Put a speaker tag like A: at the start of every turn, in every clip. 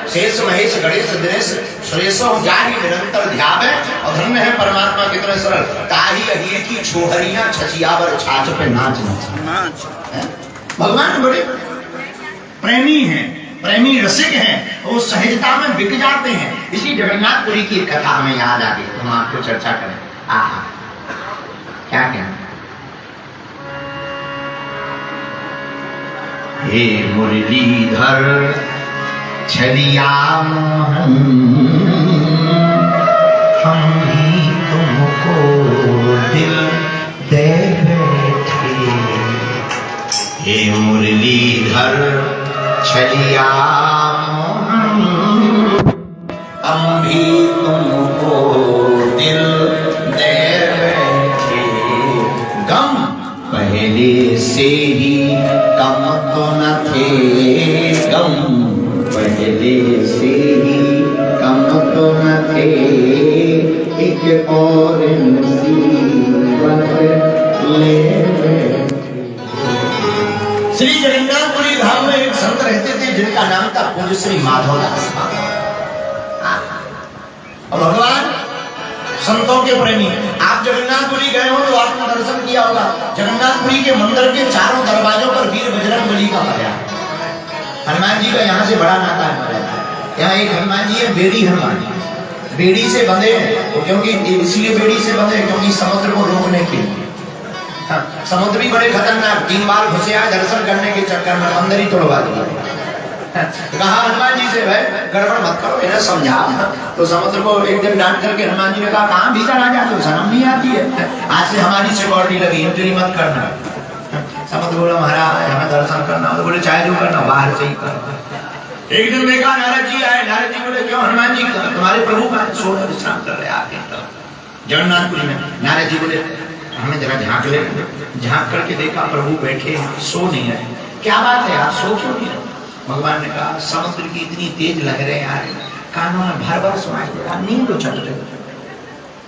A: शेष महेश गणेश दिनेश सुरेशो जाहि निरंतर ध्यावे और धन्य है परमात्मा कितने सरल ताही अहिए की छोहरियां छछियावर छाछ पे नाच नाच। भगवान बड़े प्रेमी हैं, प्रेमी रसिक हैं, वो सहजता में बिक जाते हैं। इसी जगन्नाथपुरी की कथा हमें याद आ गई, हम आपको चर्चा करें। आहा क्या क्या हे मुरलीधर छलिया मोहन हम ही तुमको दिल दे बैठे। हे मुरलीधर छलिया मोहन हम भी तुमको दिल दे बैठे। गम पहले से ही कम तो न थे, गम पहले से ही कम तो न थे, एक और मुसीबत ले बैठे। श्री जगन्नाथपुरी धाम में एक संत रहते थे जिनका नाम था पूज्य श्री माधव दास। और भगवान संतों के प्रेमी, आप जगन्नाथपुरी गए हो तो आपने दर्शन किया होगा। जगन्नाथपुरी के मंदिर के चारों दरवाजों पर वीर बजरंगबली का बना। हनुमान जी का यहाँ से बड़ा नाता है। यहाँ एक हनुमान जी है, बेड़ी हनुमान, बेड़ी से बंधे हैं, क्योंकि इसलिए बेड़ी से बंधे क्योंकि समुद्र को रोकने के लिए। समुद्र भी बड़े खतरनाक, 3 बार घुसे आए दर्शन करने के चक्कर में, मंदिर ही तोड़वा दिया। कहा हनुमान जी से भाई गड़बड़ मत करो, इन्हें समझा। तो समुद्र को एक दिन डांट करके हनुमान जी ने कहा कहाँ भीतर आ जाते हो, शर्म नहीं आती है, आज से हमारी सिक्योरिटी लगी, एंट्री मत करना। समुद्र बोला महाराज हमें दर्शन करना, तो बोले चाहे जो करना बाहर से ही कर। एक दिन देखा नारद जी आए, नारद जी बोले क्यों हनुमान जी तुम्हारे प्रभु का सो विश्राम कर रहे आगे जगन्नाथपुरी में। नारद जी बोले हमें जरा झांक ले। झांक करके देखा प्रभु बैठे सो नहीं रहे। क्या बात है आप सो क्यों नहीं रहे? भगवान ने कहा समुद्र की इतनी तेज लहरें आ रही, कानों में भर भर सुनाई दे रहा, नींद उछल रही।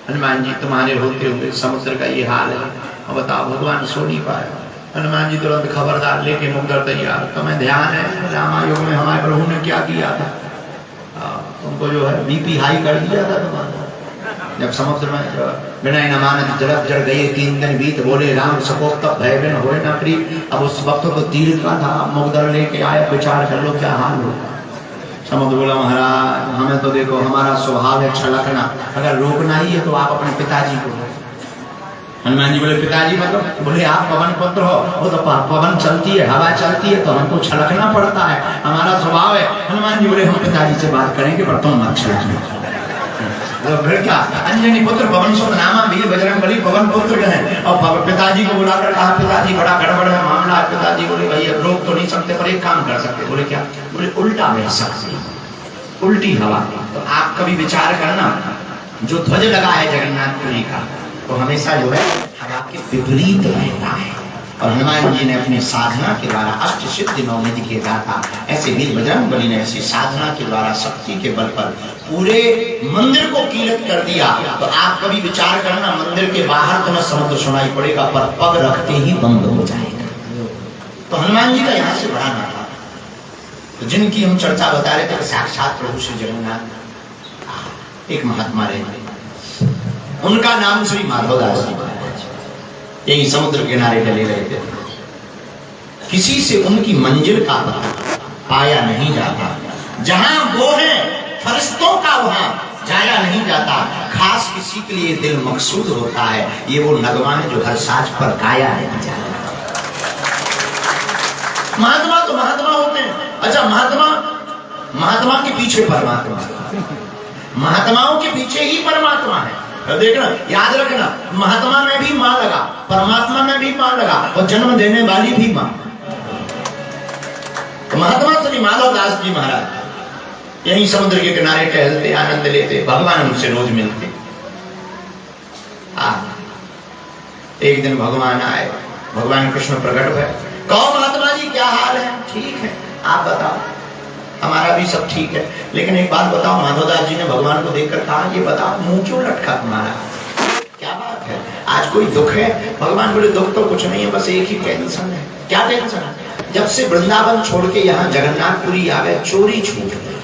A: हनुमान जी तुम्हारे होते हुए समुद्र का ये हाल है, अब बताओ भगवान सो नहीं पाए। हनुमान जी तुरंत खबरदार लेके मुग्धर तैयार, तुम्हें ध्यान है रामायोग में हमारे प्रभु ने क्या किया था? तुमको जो है बीपी हाई कर दिया था तुम्हारा। जब समुद्र में बिना न मानत जलक जड़ गए 3 दिन बीत, बोले राम सकोप तब भय बिन होए न प्रीत। अब उस वक्त तो तीर का था, मुग्धर लेके आए, विचार कर लो क्या हाल हो। समुद्र बोला महाराज हमें तो देखो हमारा स्वभाव है छलकना, अगर रोकना ही है तो आप अपने पिताजी को। हनुमान जी बोले पिताजी मतलब? बोले आप पवन पुत्र हो, वो तो पवन चलती है, हवा चलती है, तो हमको छलकना पड़ता है, हमारा स्वभाव है। हनुमान जी बोले हम पिताजी से बात करेंगे पर तुम मत छलकना। तो फिर क्या, अंजनी पुत्र पवन सुत नामा, वीर बजरंगबली पवन पुत्र है। और पिताजी को बुलाकर कहा पिताजी बड़ा गड़बड़ है मामला। पिताजी बोले भैया रोक तो नहीं सकते पर एक काम कर सकते। बोले क्या? बोले उल्टा बह सकते, उल्टी हवा। तो आप कभी विचार करना, जो ध्वज लगा है जगन्नाथपुरी का तो हमेशा जो है हवा के विपरीत रहता है। और हनुमान जी ने अपनी साधना के द्वारा अष्ट सिद्धि नवनिधि के दाता ऐसे वीर बजरंगबली ने ऐसी साधना के द्वारा शक्ति के बल पर पूरे मंदिर को कीर्त कर दिया। तो आप कभी विचार करना, मंदिर के बाहर तुम्हें समुद्र सुनाई पड़ेगा पर पग रखते ही बंद हो जाएगा। तो हनुमान जी का यहाँ से बड़ा नाता। तो जिनकी हम चर्चा बता रहे थे साक्षात प्रभु श्री जगन्नाथ, एक महात्मा रहे, उनका नाम श्री माधव दास जी, यही समुद्र किनारे डले रहते थे। किसी से उनकी मंजिल का पता पाया नहीं जाता, जहां वो है फरिश्तों का वहां जाया नहीं जाता, खास किसी के लिए दिल मकसूद होता है। ये वो नगमा है जो हर साज पर गाया नहीं जाता। महात्मा तो महात्मा होते हैं। अच्छा महात्मा के पीछे परमात्मा, महात्माओं के पीछे ही परमात्मा है। देखना याद रखना, महात्मा में भी मां लगा, परमात्मा में भी मां लगा, और जन्म देने वाली भी मां। महात्मा श्री माधव दास जी महाराज यहीं समुद्र के किनारे टहलते, आनंद लेते, भगवान उनसे रोज मिलते। एक दिन भगवान आए, भगवान कृष्ण प्रकट हुए। कहो महात्मा जी क्या हाल है? ठीक है, आप बताओ। हमारा भी सब ठीक है, लेकिन एक बात बताओ। माधवदास जी ने भगवान को देखकर कहा, ये बताओ मुंह क्यों लटका तुम्हारा, क्या बात है, आज कोई दुख है? भगवान बोले दुख तो कुछ नहीं है, बस एक ही टेंशन है। क्या टेंशन है? जब से वृंदावन छोड़ के यहाँ जगन्नाथपुरी आ गए, चोरी छूट गई,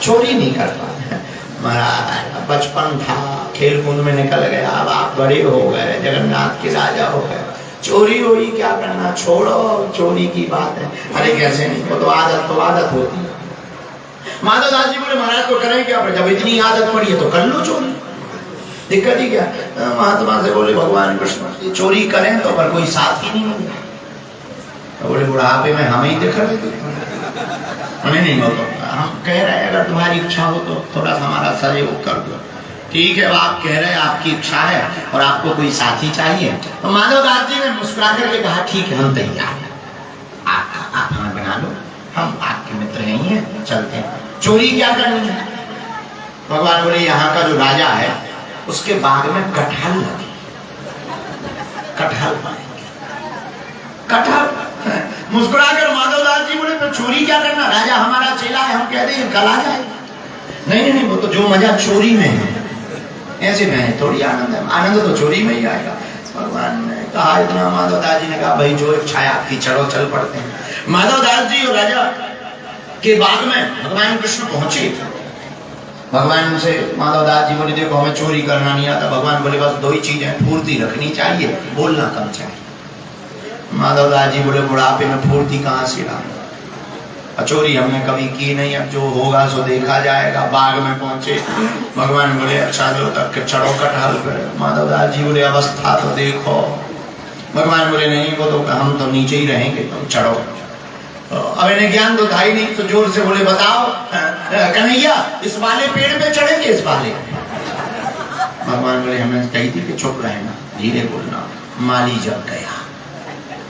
A: चोरी नहीं कर पाए। महाराज बचपन था, खेल कूद में निकल गया, अब आप बड़े हो गए, जगन्नाथ के राजा हो गए, चोरी वोरी क्या करना, छोड़ो, चोरी की बात है। अरे कैसे नहीं, वो तो आदत होती है। माधवदास जी बोले महाराज को करें क्या, जब इतनी आदत पड़ी है तो कर लो चोरी, दिक्कत ही क्या? महात्मा से बोले भगवान कृष्ण चोरी करें तो पर कोई साथ ही नहीं मिला। तो बोले बुढ़ापे में हम ही दिख रहे थे। नहीं बोलो, हम कह रहे हैं अगर तुम्हारी इच्छा हो तो थोड़ा सा हमारा सहयोग कर दो। ठीक है, आप कह रहे हैं, आपकी इच्छा है और आपको कोई साथी चाहिए। तो माधवदास जी ने मुस्कुरा करके कहा ठीक है, हम तैयार हैं, आप हमें बना लो, हम आपके मित्र हैं, चलते हैं। चोरी क्या करनी है? भगवान बोले यहाँ का जो राजा है उसके बाग में कटहल लगे, कटहल पाएंगे, कटहल। मुस्कुरा कर माधवदास जी बोले तो चोरी क्या करना, राजा हमारा चेला है, हम कह दें कल आ जाए। नहीं, वो तो जो मजा चोरी में है, ऐसे में थोड़ी आनंद है, आनंद तो चोरी में ही आएगा। भगवान ने कहा इतना, माधवदास जी ने कहा भाई जो इच्छा है आपकी, चलो चल पड़ते हैं। माधवदास जी और राजा के बाग में भगवान कृष्ण पहुंचे। भगवान से माधवदास जी बोले देखो हमें चोरी करना नहीं आता। भगवान बोले बस दो ही चीजें, फुर्ती रखनी चाहिए, बोलना कम चाहिए। माधवदास जी बोले बुढ़ापे में फुर्ती कहाँ से लाऊं, चोरी हमने कभी की नहीं, अब जो होगा सो देखा जाएगा। बाग में पहुंचे, भगवान बोले अच्छा जो तक चढ़ो कटहल पर। माधवदास जी बोले अवस्था तो देखो। भगवान बोले नहीं, वो तो हम तो नीचे ही रहेंगे, तुम चढ़ो। अब इन्हें ज्ञान तो था ही नहीं, तो जोर से बोले बताओ कन्हैया इस वाले पेड़ पे चढ़ेंगे, इस वाले। भगवान बोले हमें कही थी कि चुप रहना, धीरे बोलना। माली जग गया,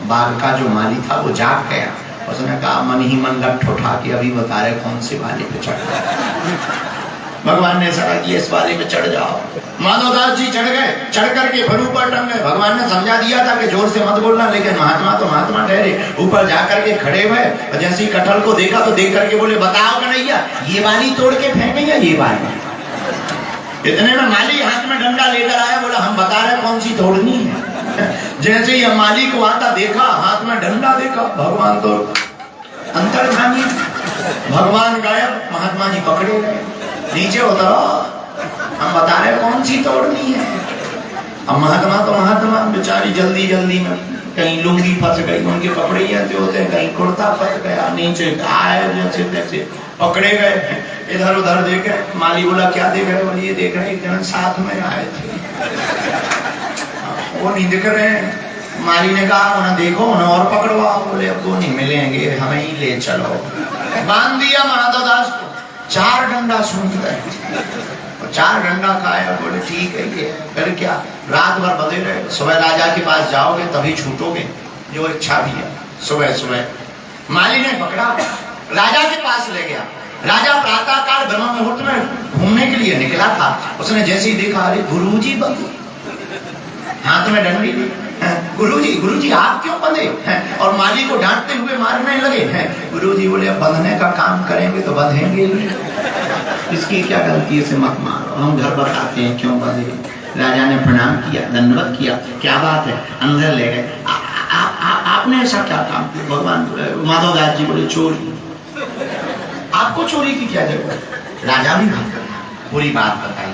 A: बाग का जो माली था वो जाग गया। उसने कहा मन ही मन लठ उठा के अभी बता रहे कौन से वाले पे चढ़ गए। भगवान ने सलाह किया इस वाले पे चढ़ जाओ। माधवदास जी चढ़ गए, चढ़ करके फिर ऊपर टंग गए। भगवान ने समझा दिया था कि जोर से मत बोलना, लेकिन महात्मा तो महात्मा ठहरे। ऊपर जाकर के खड़े हुए, जैसे ही कटहल को देखा तो देख करके बोले बताओ कन्हैया ये वाली तोड़ के फेंकेंगे या ये वाली? इतने में माली हाथ में डंडा लेकर आया, बोला हम बता रहे कौन सी तोड़नी है। जैसे ही माली को आता देखा, हाथ में डंडा देखा, भगवान तो अंतर्ध्यामी, भगवान गायब, महात्मा जी पकड़े गए। नीचे उतरो, हम बता रहे कौन सी तोड़नी है। अब महात्मा तो महात्मा बेचारी जल्दी जल्दी में कहीं लुंगी फंस गई, उनके कपड़े ऐसे होते हैं, कहीं कुर्ता फंस गया, नीचे आए जैसे तैसे पकड़े गए। इधर उधर देखे, माली बोला क्या देख रहे? बोले ये देख रहे एक जन साथ में आए थे, वो नहीं दिख रहे हैं। माली ने कहा उन्हें देखो, उन्हें और पकड़वाओ। बोले अब वो नहीं मिलेंगे, हमें ही ले चलो। बांध दिया माधवदास को, 4 डंडा सूंघ गए, 4 डंडा खाया। बोले ठीक है ये फिर क्या, रात भर बंधे रहे। सुबह राजा के पास जाओगे तभी छूटोगे, जो इच्छा भी है। सुबह सुबह माली ने पकड़ा, राजा के पास ले गया। राजा प्रातः काल ब्रह्म मुहूर्त में घूमने के लिए निकला था। उसने जैसे ही देखा, अरे गुरुजी बंधे, हाथ में डंडी ली। गुरुजी आप क्यों बंधे? और माली को डांटते हुए मारने लगे। गुरुजी बोले अब बंधने का काम करेंगे तो बंधेंगे, इसकी क्या गलती है, इसे मत मारो, हम घर बताते हैं क्यों बंधे। राजा ने प्रणाम किया, दंडवत किया, क्या बात है, अंदर ले गए। आपने ऐसा क्या काम किया? भगवान माधवदास जी बोले चोरी। आपको चोरी की क्या जरूरत? राजा भी भाग गया, पूरी बात बताई।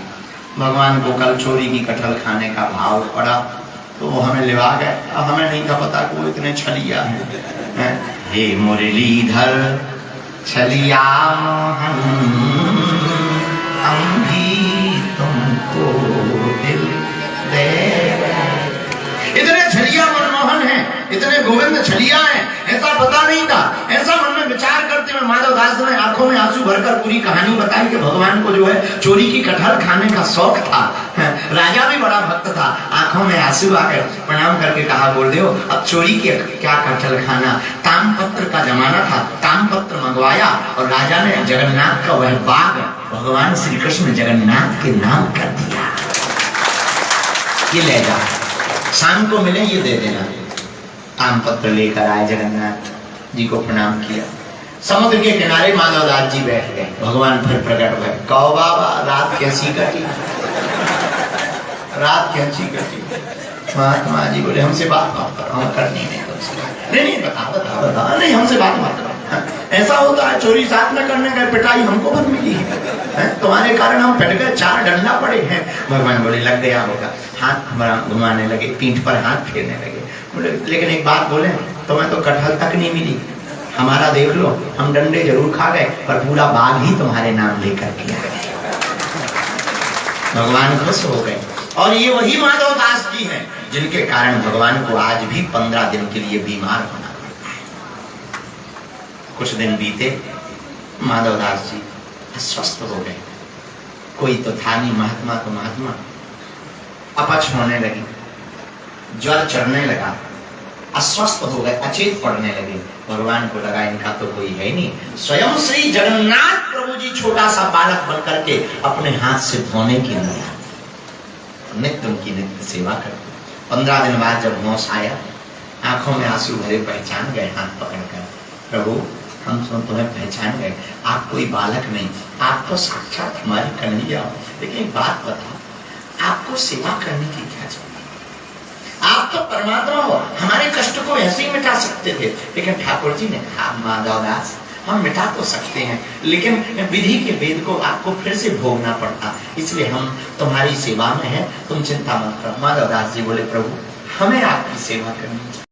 A: भगवान को कल चोरी की कटहल खाने का भाव पड़ा तो वो हमें लिवा गए। अब हमें नहीं था पता कि वो इतने छलिया है। हे मुरलीधर छलिया हम भी तुमको दिल दे। इतने छलिया मनमोहन है, इतने गोविंद छलिया है, ऐसा पता नहीं था। ऐसा मन में विचार करते हुए माधवदास ने आंखों में आंसू भरकर पूरी कहानी बताई कि भगवान को जो है चोरी की कटहल खाने का शौक था। राजा भी बड़ा भक्त था, आंखों में आंसू आकर प्रणाम करके कहा गुरुदेव अब चोरी की क्या कटहल खाना। तामपत्र का जमाना था, तामपत्र मंगवाया और राजा ने जगन्नाथ का वह बाग भगवान श्री कृष्ण जगन्नाथ के नाम कर दिया। ये ले जा शाम को मिले ये दे देना। आम पत्र लेकर आए, जगन्नाथ जी को प्रणाम किया। समुद्र के किनारे माधवदास जी बैठ गए। भगवान फिर प्रकट हुए। कहो बाबा रात कैसी कटी, रात कैसी कटी। महात्मा जी बोले हमसे बात मत करो, हम करनी नहीं तुमसे। नहीं बता नहीं, हमसे बात मत करो। ऐसा होता है चोरी साथ में करने गए, पिटाई हमको बन मिली है, तुम्हारे कारण हम पिट गए, 4 डंडा पड़े हैं। भगवान बोले लग गया होगा। हाथ घुमाने लगे, पीठ पर हाथ फेरने लगे। बोले लेकिन एक बात बोले, तुम्हें तो कटहल तक नहीं मिली, हमारा देख लो, हम डंडे जरूर खा गए पर पूरा बाग ही तुम्हारे नाम लेकर के आ गए। भगवान खुश हो गए। और ये वही माधवदास जी हैं जिनके कारण भगवान को आज भी 15 दिन के लिए बीमार होना। कुछ दिन बीते, माधवदास जी अस्वस्थ हो गए। कोई तो था नहीं, महात्मा तो महात्मा। अपच होने लगी, ज्वर चढ़ने लगा, अस्वस्थ हो गए, अचेत पड़ने लगे। भगवान को लगा इनका तो कोई है नहीं। स्वयं श्री जगन्नाथ प्रभु जी छोटा सा बालक बन करके अपने हाथ से धोने के लिए नित्य उनकी नित्य सेवा करते। 15 दिन बाद जब होश आया, आंखों में आंसू भरे, पहचान गए हाथ पकड़कर। प्रभु हम तुम्हें पहचान गए, आप कोई बालक नहीं, आप तो साक्षात हमारी कन्हैया हो। लेकिन बात बताओ, आपको सेवा करने की क्या जरूरत? आप तो परमात्मा हो, हमारे कष्ट को ऐसे ही मिटा सकते थे। लेकिन ठाकुर जी ने कहा माधवदास हम मिटा तो सकते हैं, लेकिन विधि के वेद को आपको फिर से भोगना पड़ता, इसलिए हम तुम्हारी सेवा में है, तुम चिंता मत करो। माधवदास जी बोले प्रभु हमें आपकी सेवा करनी चाहिए।